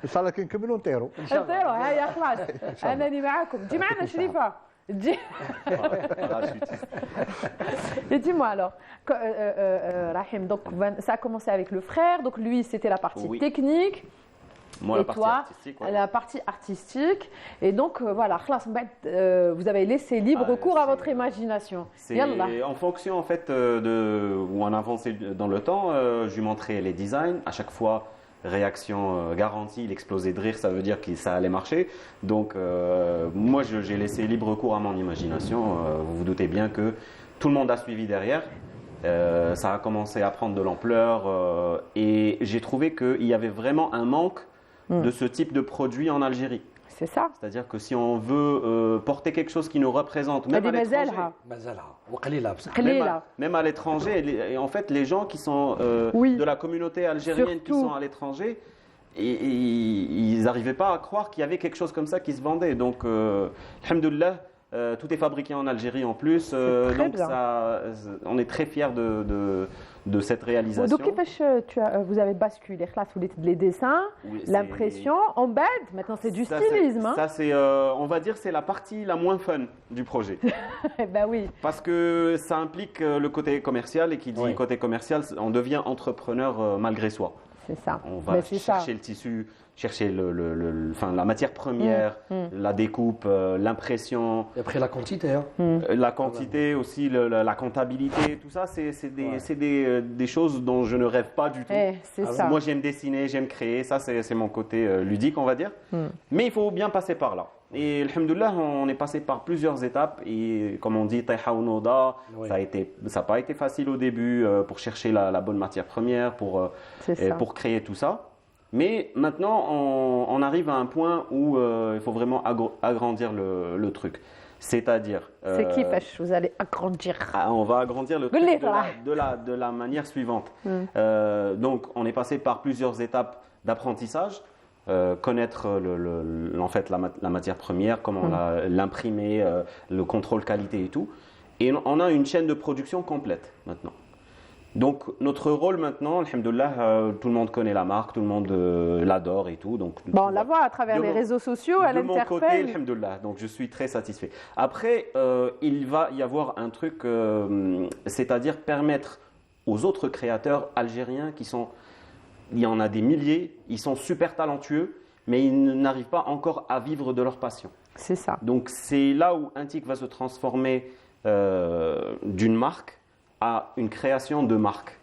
إن شاء الله كي نكملوا نطيروا. نطيروا هيا خلاص. أنني معاكم. تجي معنا شريفة. Et dis-moi alors, Rahim, donc ça a commencé avec le frère, donc lui c'était la partie technique. Moi, la partie artistique. La partie artistique. Et donc, voilà, vous avez laissé libre cours à votre imagination. C'est en fonction, en fait, où on avançait dans le temps, je lui montrais les designs. À chaque fois, réaction garantie, il explosait de rire, ça veut dire que ça allait marcher. Donc, moi, j'ai laissé libre cours à mon imagination. Vous vous doutez bien que tout le monde a suivi derrière. Ça a commencé à prendre de l'ampleur et j'ai trouvé qu'il y avait vraiment un manque de ce type de produit en Algérie. C'est ça. C'est-à-dire que si on veut porter quelque chose qui nous représente, même à l'étranger, même à l'étranger, et en fait, les gens qui sont de la communauté algérienne qui sont à l'étranger, ils n'arrivaient pas à croire qu'il y avait quelque chose comme ça qui se vendait. Donc, alhamdoulilah, tout est fabriqué en Algérie en plus, donc on est très fiers de cette réalisation. Donc, vous avez basculé les dessins, l'impression, en bed, maintenant c'est du stylisme. Ça, c'est, on va dire, c'est la partie la moins fun du projet. Ben oui. Parce que ça implique le côté commercial, et qui dit côté commercial, on devient entrepreneur malgré soi. C'est ça. On va chercher le tissu, chercher la matière première, la découpe, l'impression. Et après la quantité. La quantité aussi, la comptabilité, tout ça, c'est des choses dont je ne rêve pas du tout. Ça. Moi, j'aime dessiner, j'aime créer. Ça, c'est mon côté ludique, on va dire. Mais il faut bien passer par là. Et alhamdoulilah, on est passé par plusieurs étapes. Et comme on dit, Taiha ou Noda, ça n'a pas été facile au début pour chercher la bonne matière première, pour créer tout ça. Mais maintenant, on arrive à un point où il faut vraiment agrandir le truc. C'est-à-dire... c'est qui fâche, vous allez agrandir. On va agrandir le truc de la manière suivante. Donc, on est passé par plusieurs étapes d'apprentissage. Connaître en fait, la matière première, comment l'imprimer, le contrôle qualité et tout. Et on a une chaîne de production complète maintenant. Donc notre rôle maintenant, alhamdoulilah, tout le monde connaît la marque, tout le monde l'adore et tout. Donc, on la voit à travers les réseaux sociaux, elle interpelle. De mon côté, alhamdoulilah, donc je suis très satisfait. Après, il va y avoir un truc, c'est-à-dire permettre aux autres créateurs algériens qui sont... Il y en a des milliers, ils sont super talentueux, mais ils n'arrivent pas encore à vivre de leur passion. C'est ça. Donc c'est là où Intik va se transformer d'une marque à une création de marque.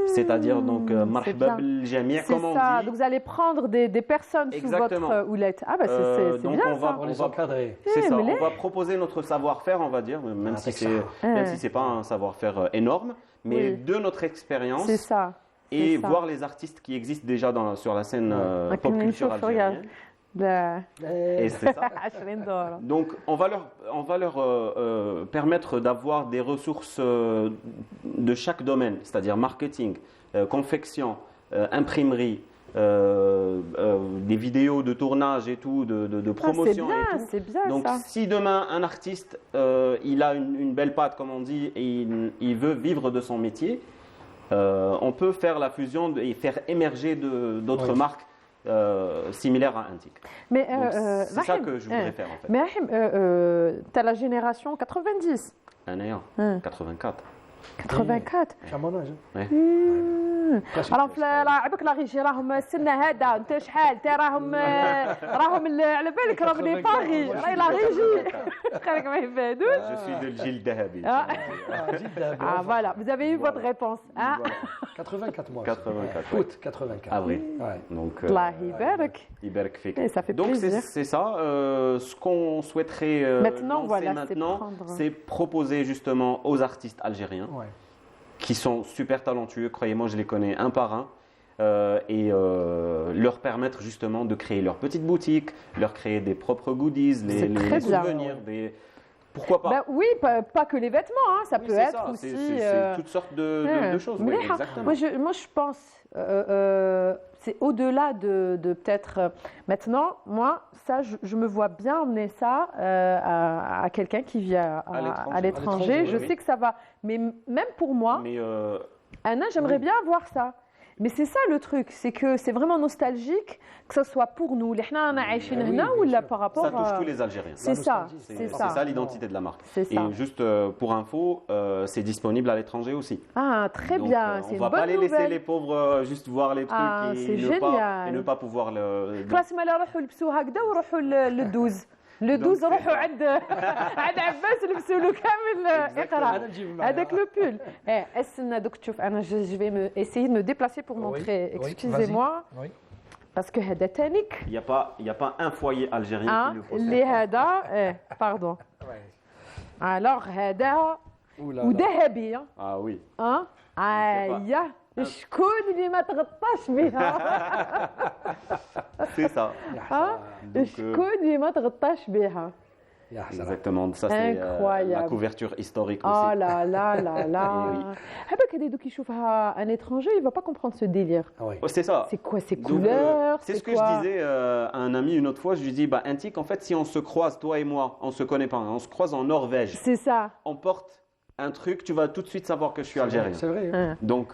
C'est-à-dire donc marhaba bil jami', comme on dit. Donc vous allez prendre des personnes sous votre houlette. Ah bah c'est bien ça. On les encadrer. C'est ça. On va proposer notre savoir-faire, on va dire, même si c'est pas un savoir-faire énorme, mais de notre expérience. C'est ça. Et voir les artistes qui existent déjà sur la scène pop culture algérienne. Et c'est ça. Donc, on va leur permettre d'avoir des ressources de chaque domaine, c'est-à-dire marketing, confection, imprimerie, des vidéos de tournage et tout, de promotion et tout. C'est bien. Donc, si demain un artiste il a une belle patte, comme on dit, et il veut vivre de son métier, on peut faire la fusion et faire émerger d'autres marques similaires à Intik. Mais c'est ça que je voudrais faire en fait. Mais tu as la génération 90. 84. 84. C'est à mon âge. راهم لاعبك لا غيجي راهم السن هذا انت شحال انت راهم على بالك راهم لي باغي راهي لا غيجي خليك ما يبعدوش. Je suis de الجيل الذهبي. Ah voilà, vous avez eu votre réponse. 84 mois. 84. Août 84. Avril. Donc Allah يبارك. يبارك فيك. Et ça fait donc plaisir. c'est ça. Ce qu'on souhaiterait maintenant, c'est proposer justement aux artistes algériens qui sont super talentueux, croyez-moi, je les connais un par un, et leur permettre justement de créer leur petite boutique, leur créer des propres goodies, les souvenirs, pourquoi pas. Ben oui, pas que les vêtements, hein, ça peut être aussi... C'est toutes sortes de choses, oui, exactement. Moi, je pense, c'est au-delà de peut-être... maintenant, moi, ça, je me vois bien emmener ça à quelqu'un qui vit à l'étranger. Je sais que ça va... Mais même pour moi, Anna, j'aimerais bien avoir ça. Mais c'est ça le truc, c'est que c'est vraiment nostalgique, que ce soit pour nous, les ou par rapport à... Ça touche tous les Algériens. C'est ça, c'est ça l'identité de la marque. C'est ça. Et juste pour info, c'est disponible à l'étranger aussi. Ah, très donc, bien, on ne va pas les laisser les pauvres juste voir les trucs et ne pas pouvoir le... Le 12 روحوا عند عباس لبسوا له كامل اقرا هذاك لو بول استنى دوك تشوف انا je vais essayer de me déplacer pour montrer excusez-moi parce que هذا تانيك il y a pas un foyer algérien qui le possède اللي هذا pardon alors هذا وذهبي ah oui اييه شكون اللي ما تغطاش بها c'est ça شكون اللي ما تغطاش بها exactement ça c'est la couverture historique aussi oh là là là là هبك هذا دوك يشوفها un étranger il va pas comprendre ce délire c'est ça c'est quoi ces couleurs c'est ce que je disais à un ami une autre fois je lui dis bah Intik en fait si on se croise toi et moi on se connaît pas on se croise en Norvège c'est ça on porte un truc, tu vas tout de suite savoir que je suis algérien. C'est vrai. Donc,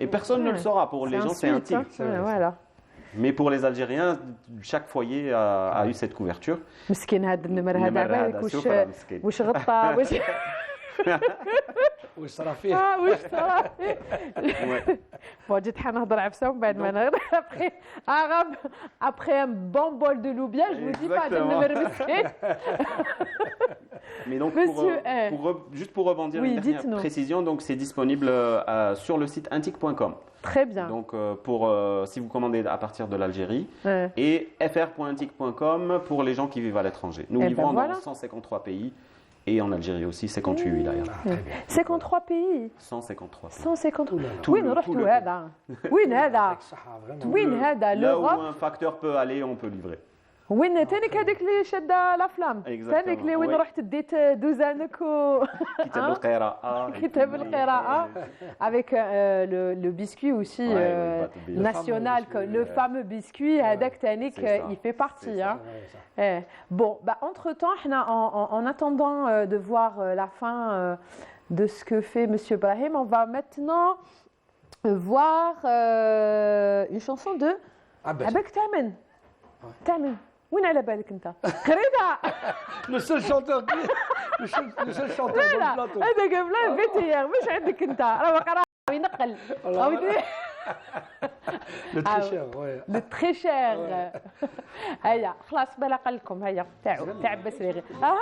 et personne ne le saura. Pour les gens, c'est intime. Voilà. Mais pour les Algériens, chaque foyer a eu cette couverture. مسكين هذا النمر هذا عبالك وش غطى واش صرا فيه واش صرا فيه جيت حنهضر عفسه ومن بعد ما نهضر après un bon bol de loubia je vous dis pas de me remercier mais donc juste pour rebondir une dernière précision donc c'est disponible sur le site intic.com. Très bien. Donc si vous commandez à partir de l'Algérie et fr.intic.com pour les gens qui vivent à l'étranger. Nous livrons dans 153 pays. Et en Algérie aussi, 58 wilayas. 53 pays 153 pays. 153 وين رحتوا هذا وين هذا وين هذا là où un facteur peut aller on peut livrer وين تانيك هذيك اللي شاده لافلام تانيك اللي وين رحت ديت دوزانك كتاب القراءة كتاب القراءة avec le biscuit aussi national le fameux biscuit هذاك تانيك il fait partie bon bah entre temps en attendant de voir la fin de ce que fait monsieur Brahim on va maintenant voir une chanson de Abek Tamen وين على بالك انت قريتها لو سول شونتور لو سول شونتور دو البلاطو هذا قبل فيتيير مش عندك انت راه قرا ينقل لو تري شير هيا خلاص بلا قلكم هيا تاع بس ها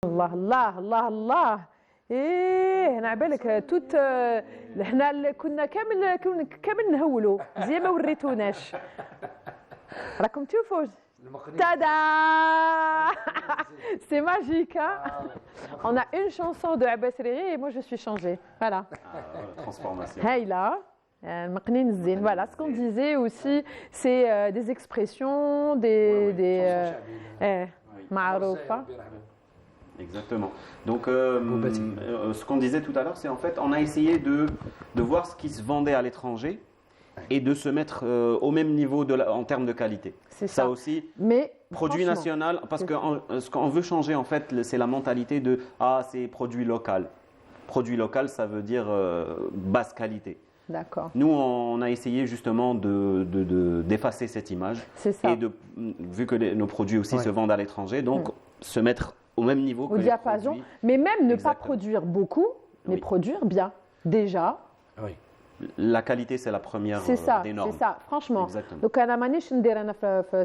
الله الله الله الله. ايه انا عبالك توت حنا كنا كامل نهولوا زي ما وريتوناش راكم تشوفوا tada c'est magique hein. On a une chanson de Abbas Riri et moi je suis changée voilà transformation هايله مقنين الزين voilà ce qu'on disait aussi c'est des expressions des معروفه. Exactement. Donc, ce qu'on disait tout à l'heure, c'est en fait, on a essayé de voir ce qui se vendait à l'étranger et de se mettre au même niveau en termes de qualité. C'est ça aussi. Mais produit national, parce que ce qu'on veut changer, en fait, c'est la mentalité de c'est produit local. Produit local, ça veut dire basse qualité. D'accord. Nous, on a essayé justement d'effacer cette image. C'est ça. Et vu que nos produits aussi se vendent à l'étranger, donc se mettre au même niveau au diapason, mais même ne pas produire beaucoup, mais produire bien. Déjà. Oui. La qualité, c'est la première des normes. C'est ça, franchement. Exactement. Donc,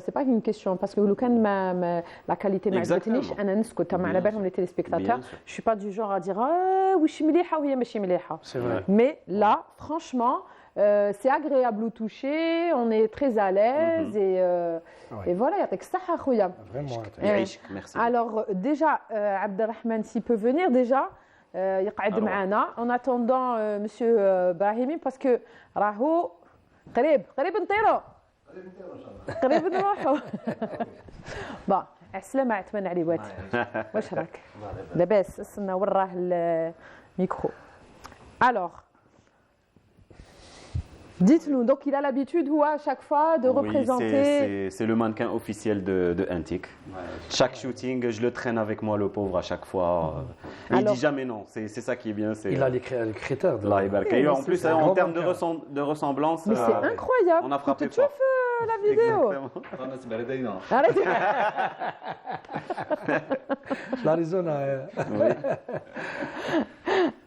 c'est pas une question, parce que la qualité, les téléspectateurs, je suis pas du genre à dire c'est vrai. Mais là, franchement, c'est agréable au toucher, on est très à l'aise et voilà, vraiment. Merci. Alors déjà, Abdelrahman, s'il peut venir déjà, يقعد معنا en attendant monsieur Brahimi parce que راهو قريب نطيروا قريب نروحوا با السلامة عثمان عليوات واش راك لاباس استنى وين راه الميكرو. Alors dites-nous, donc il a l'habitude à chaque fois de représenter. C'est le mannequin officiel de Antique. Chaque shooting, je le traîne avec moi, le pauvre, à chaque fois. Il ne dit jamais non, c'est ça qui est bien. Il a les critères. En plus, en termes de ressemblance. Mais c'est incroyable. On a frappé tu fort. La vidéo. L'Arizona.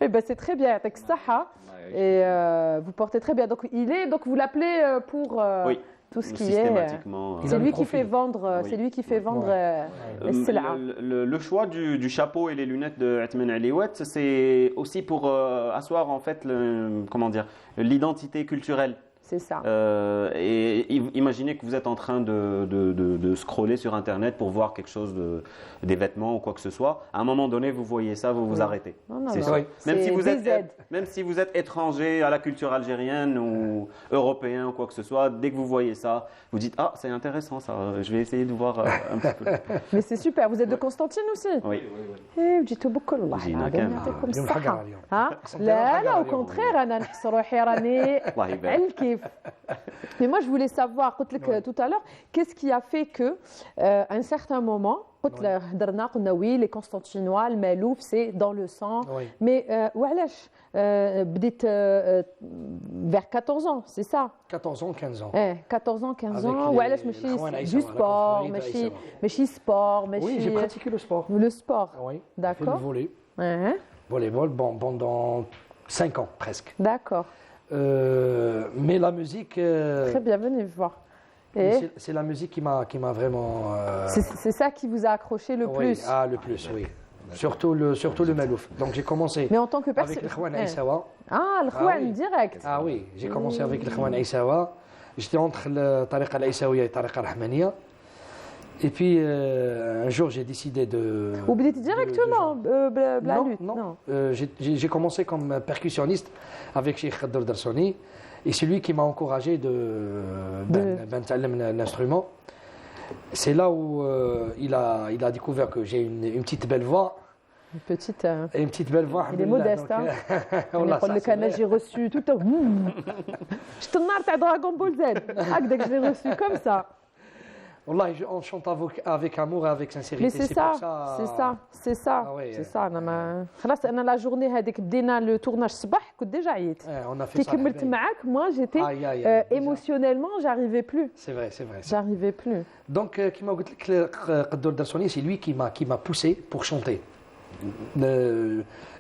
Eh ben c'est très bien, avec Saha. Et vous portez très bien. Donc vous l'appelez pour tout ce qui est. C'est lui qui fait vendre. C'est lui qui fait vendre. Le choix du chapeau et les lunettes de Athman Aliouat, c'est aussi pour asseoir en fait l'identité culturelle. C'est ça. Et imaginez que vous êtes en train de scroller sur Internet pour voir quelque chose, des vêtements ou quoi que ce soit. À un moment donné, vous voyez ça, vous vous arrêtez. C'est ça. Même si vous êtes étranger à la culture algérienne ou européen ou quoi que ce soit, dès que vous voyez ça, vous dites « Ah, c'est intéressant ça, je vais essayer de voir un petit peu. » Mais c'est super. Vous êtes de Constantine aussi? Oui. Vous dites beaucoup Allah. لا au contraire أنا نحس روحي راني الكيف. Mais moi je voulais savoir tout à l'heure qu'est-ce qui a fait que à un certain moment oui, les Constantinois, le Malouf, c'est dans le sang. Mais vers 14 ans, c'est ça? 14 ans, 15 ans. 14 ans, 15 ans. Du sport, sport. Oui, j'ai pratiqué le sport. Le sport. Oui. D'accord. Le volley. Volleyball pendant 5 ans presque. D'accord. Mais la musique. Très bien, venez voir. C'est la musique qui m'a vraiment. C'est ça qui vous a accroché le plus. Ah, le plus, oui. Surtout le Malouf. Donc j'ai commencé. Mais en tant que personne. Avec le Khouane Aïssawa. Ah, le Khouane direct. Ah oui, j'ai commencé avec le Khouane Aïssawa. J'étais entre le Tariqa al-Aïssawiya et le Tariqa al-Rahmaniya. Et puis un jour j'ai décidé de. Vous êtes directement Non. J'ai commencé comme percussionniste avec Cheikh Khaddour Darsoni. Et c'est lui qui m'a encouragé l'instrument. C'est là où il a découvert que j'ai une petite belle voix. Une petite belle voix. Il est modeste. J'ai reçu tout un. Je te marre, t'as Dragon Ball Z. Dès que je l'ai reçu comme ça. Wallah, on chante avec amour et avec sincérité. Mais c'est ça. C'est ça. خلاص انا la journée هذيك بدينا le tournage الصباح كنت déjà عييت. On a fait ça. كملت معاك, moi j'étais émotionnellement, j'arrivais plus. C'est vrai. J'arrivais plus. Donc كيما قلت لك Khaddour Darsoni, c'est lui qui m'a poussé pour chanter.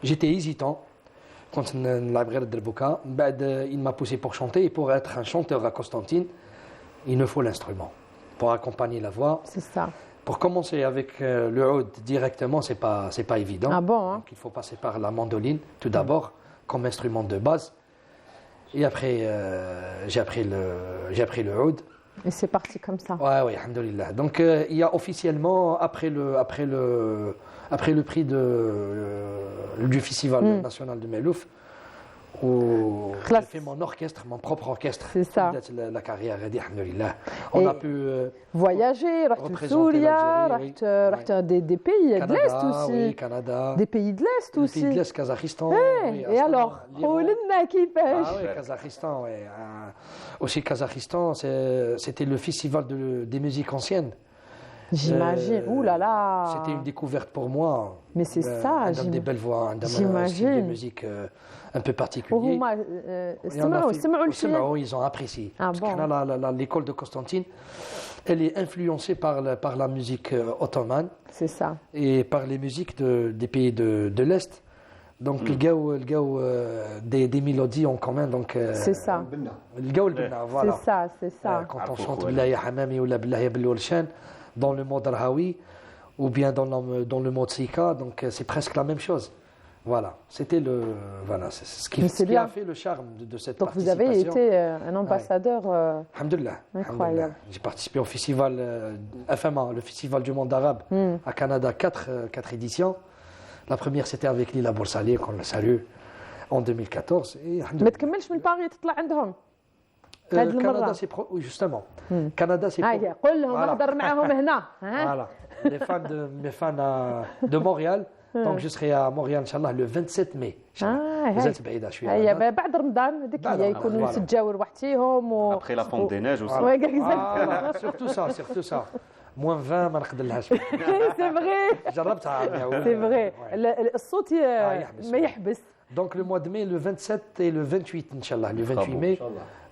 J'étais hésitant. كنت نلعب غير الدربوكا. بعد il m'a poussé pour chanter et pour être un chanteur à Constantine, il me faut l'instrument. Pour accompagner la voix. C'est ça. Pour commencer avec le oud directement, c'est pas évident. Ah bon, hein? Donc, il faut passer par la mandoline tout d'abord comme instrument de base. Et après, j'ai appris le oud. Et c'est parti comme ça. Oui, alhamdoulilah. Donc il y a officiellement après le prix du Festival national de Melouf, où j'ai fait mon orchestre, mon propre orchestre. C'est ça. La carrière, alhamdoulilah. On a pu voyager, des pays de l'Est aussi. Oui, Canada. Des pays de l'Est aussi. Des pays de l'Est, Kazakhstan. Oui, et alors, oui, Kazakhstan, oui. Aussi Kazakhstan, c'était le festival des musiques anciennes. J'imagine, ouh là là. C'était une découverte pour moi. Mais c'est ça, des belles voix, j'imagine. Des musiques un peu particuliers. Ils ont apprécié. Ah, parce que l'école de Constantine, elle est influencée par la musique ottomane. C'est ça. Et par les musiques des pays de l'Est. Donc, des mélodies en commun. C'est ça. Voilà. C'est ça. Quand on chante Billahi Hamami ou la Billahi Bilwalshan, dans le mode Rahawi ou bien dans le mode Sika, donc c'est presque la même chose. Voilà, c'est ce qui a fait le charme de cette donc participation. Donc vous avez été un ambassadeur Alhamdulillah. Incroyable. J'ai participé au festival FMA, le festival du monde arabe à Canada, 4 éditions. La première c'était avec Lila Boursali, qu'on le salue, en 2014. ما تكملش من باغي تطلع عندهم. Canada, oui, justement. Canada, c'est قول لهم اهضر معاهم هنا. Voilà. Mes fans de Montréal. Donc je serai à Montréal, Inch'Allah, le 27 mai. مازالت بعيدة شوية. بعد رمضان هذيك هي يكونوا تتجاور وحديهم. Après la fonte des neiges aussi. Surtout ça. Moins 20 ما نقدرلهاش. C'est vrai. جربتها. C'est vrai. الصوت ما يحبس. Donc le mois de mai, le 27 et le 28, Inch'Allah, le 28 mai,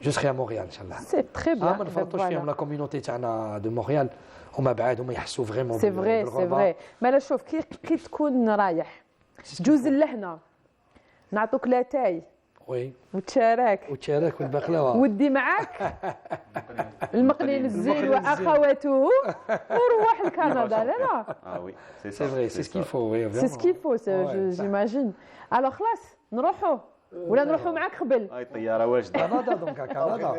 je serai à Montréal, Inch'Allah. C'est très bien. ما نفرطوش فيهم la communauté تاعنا de Montréal. هما بعاد هما يحسوا فريمون. سي فري. ما لا شوف كي تكون رايح جوز اللهنا نعطوك لاتاي. وي. وتشارك والبقلاوه. ودي معاك المقلين الزين واخواته وروح لكندا. لا. oui, c'est vrai, c'est ce qu'il faut. C'est ce qu'il faut, j'imagine. Alors خلاص نروحوا ولا نروحوا معاك قبل. هاي الطياره واجده. Canada donc à Canada.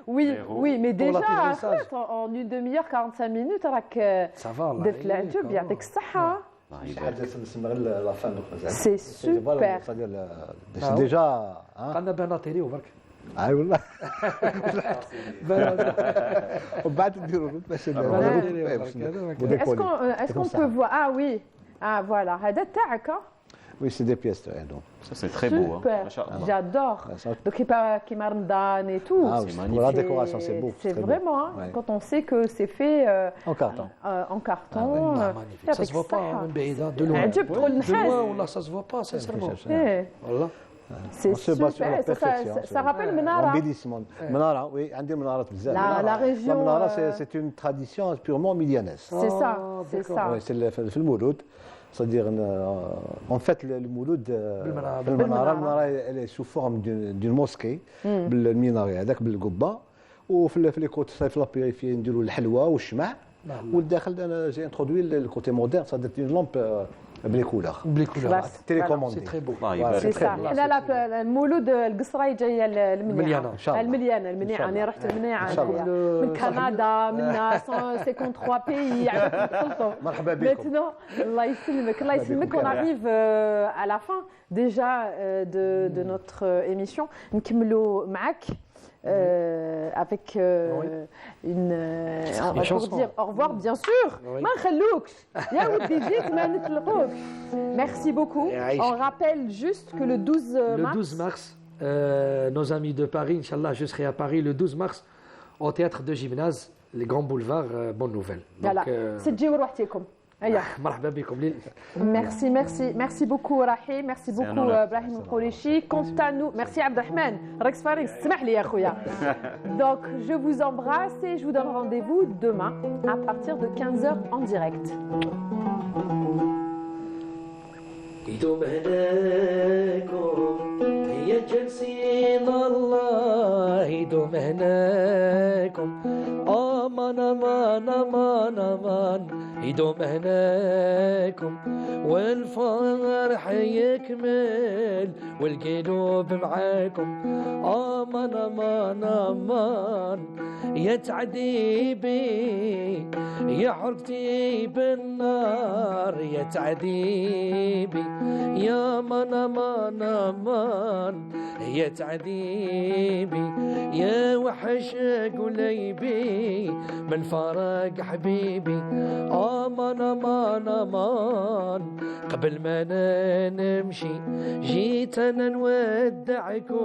Oui, mais déjà en une demi-heure 45 minutes راك درت العجب يعطيك الصحة. C'est super. C'est déjà قلنا بنا طيريو برك. اي والله. وبعد نديروا Est-ce qu'on peut voir? Ah oui. Ah voilà, هذا تاعك. Oui, c'est des pièces. Donc. Ça, c'est très beau. Super, j'adore. Donc, qui Ramadan et tout. Ah, c'est magnifique. Pour la décoration, c'est beau. C'est vraiment, beau. Quand on sait que c'est fait en carton. En carton. Magnifique. Ça se voit pas, de loin. De loin, là, ça se voit pas, sincèrement. Voilà. C'est super, ça rappelle Menara. Menara, oui, la région. La Menara, c'est une tradition purement midianaise. C'est ça, c'est ça. Oui, c'est le Mouloud. C'est-à-dire, en fait, le Mouloud, le Menara, elle est sous forme d'une mosquée, le minaret, avec le Gouba, وفي les côtés, في la périphérie, نديروا الحلوى والشمع, والداخل أنا j'ai introduit le côté moderne, c'est-à-dire une lampe بلي كولور. télécommandé. C'est très beau. C'est ça. لا المولود القصراي جايه المنيعه. المنيعه انا رحت المنيعه من كندا من 153 بي مرحبا بكم. الله يسلمك on arrive à la fin déjà de notre émission نكملوا معك avec pour dire au revoir bien sûr. ما نخلوكش يا ودي جيت ما نطلقوك. Merci beaucoup. On rappelle juste que le 12 mars, nos amis de Paris, Inch'Allah, je serai à Paris le 12 mars au théâtre de Gymnase, les grands boulevards, bonne nouvelle. Donc تجيو روحتكم. مرحبا بكم. Merci beaucoup Rahim, merci beaucoup Brahim Khourechi. Quant à nous, merci Abdelrahman. Rex Faring, سمح لي يا خويا. Donc je vous embrasse et je vous donne rendez-vous demain à partir de 15h en direct. يدوم هناكم هي جالسين الله يدوم هناكم امان امان امان يدوم هناكم والفرح يكمل والقلوب معاكم. امان امان امان يا تعذيبي يا حرقتي بالنار يا تعذيبي يا امان امان امان يا تعذيبي يا وحش قليبي من فراق حبيبي. امان امان امان قبل ما نمشي جيت انا نودعكم